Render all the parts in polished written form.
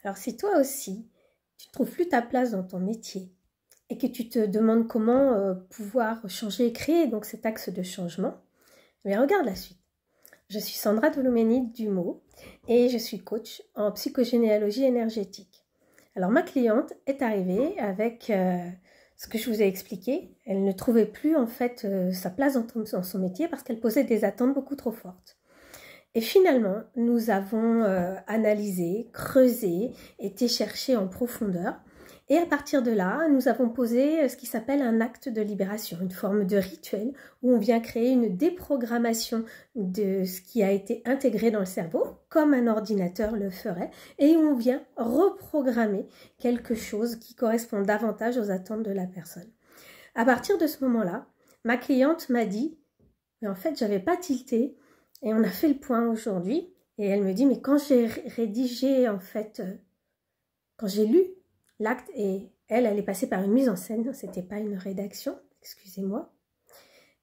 Alors si toi aussi, tu ne trouves plus ta place dans ton métier et que tu te demandes comment pouvoir changer et créer donc cet axe de changement, mais regarde la suite. Je suis Sandra Doloménide Dumeau et je suis coach en psychogénéalogie énergétique. Alors ma cliente est arrivée avec ce que je vous ai expliqué. Elle ne trouvait plus en fait sa place dans son métier parce qu'elle posait des attentes beaucoup trop fortes. Et finalement, nous avons analysé, creusé, été chercher en profondeur. Et à partir de là, nous avons posé ce qui s'appelle un acte de libération, une forme de rituel où on vient créer une déprogrammation de ce qui a été intégré dans le cerveau, comme un ordinateur le ferait, et où on vient reprogrammer quelque chose qui correspond davantage aux attentes de la personne. À partir de ce moment-là, ma cliente m'a dit, mais en fait, j'avais pas tilté, et on a fait le point aujourd'hui, et elle me dit, mais quand j'ai rédigé, en fait, quand j'ai lu l'acte, et elle est passée par une mise en scène, c'était pas une rédaction, excusez-moi.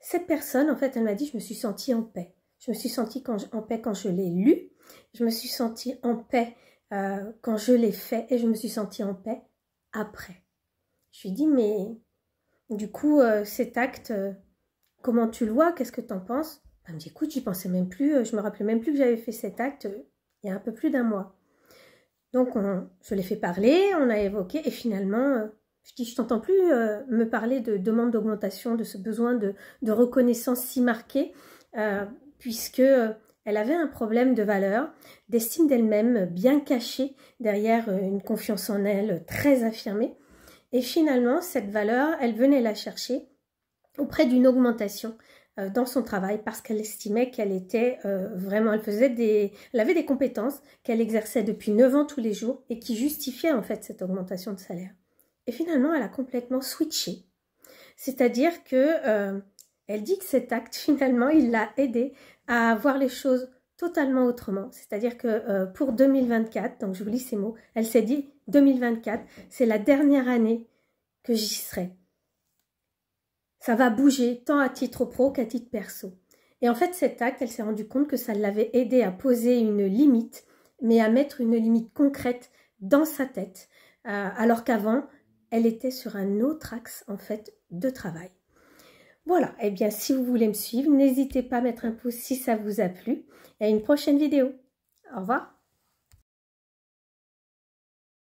Cette personne, en fait, elle m'a dit, je me suis sentie en paix. Je me suis sentie en paix quand je l'ai lu, je me suis sentie en paix quand je l'ai fait, et je me suis sentie en paix après. Je lui ai dit, mais du coup, cet acte, comment tu le vois? Qu'est-ce que tu en penses? Elle me dit, écoute, j'y pensais même plus, je me rappelais même plus que j'avais fait cet acte il y a un peu plus d'un mois. Donc, je l'ai fait parler, on a évoqué, et finalement, je dis, je t'entends plus me parler de demande d'augmentation, de ce besoin de reconnaissance si marqué, puisque elle avait un problème de valeur, d'estime d'elle-même bien caché derrière une confiance en elle très affirmée. Et finalement, cette valeur, elle venait la chercher auprès d'une augmentation dans son travail parce qu'elle estimait qu'elle était vraiment, elle avait des compétences qu'elle exerçait depuis 9 ans tous les jours et qui justifiaient en fait cette augmentation de salaire. Et finalement, elle a complètement switché. C'est-à-dire que elle dit que cet acte, finalement, il l'a aidé à voir les choses totalement autrement. C'est-à-dire que pour 2024, donc je vous lis ces mots, elle s'est dit 2024, c'est la dernière année que j'y serai. Ça va bouger tant à titre pro qu'à titre perso. Et en fait, cet acte, elle s'est rendue compte que ça l'avait aidé à poser une limite, mais à mettre une limite concrète dans sa tête, alors qu'avant, elle était sur un autre axe, en fait, de travail. Voilà, et bien si vous voulez me suivre, n'hésitez pas à mettre un pouce si ça vous a plu, et à une prochaine vidéo. Au revoir.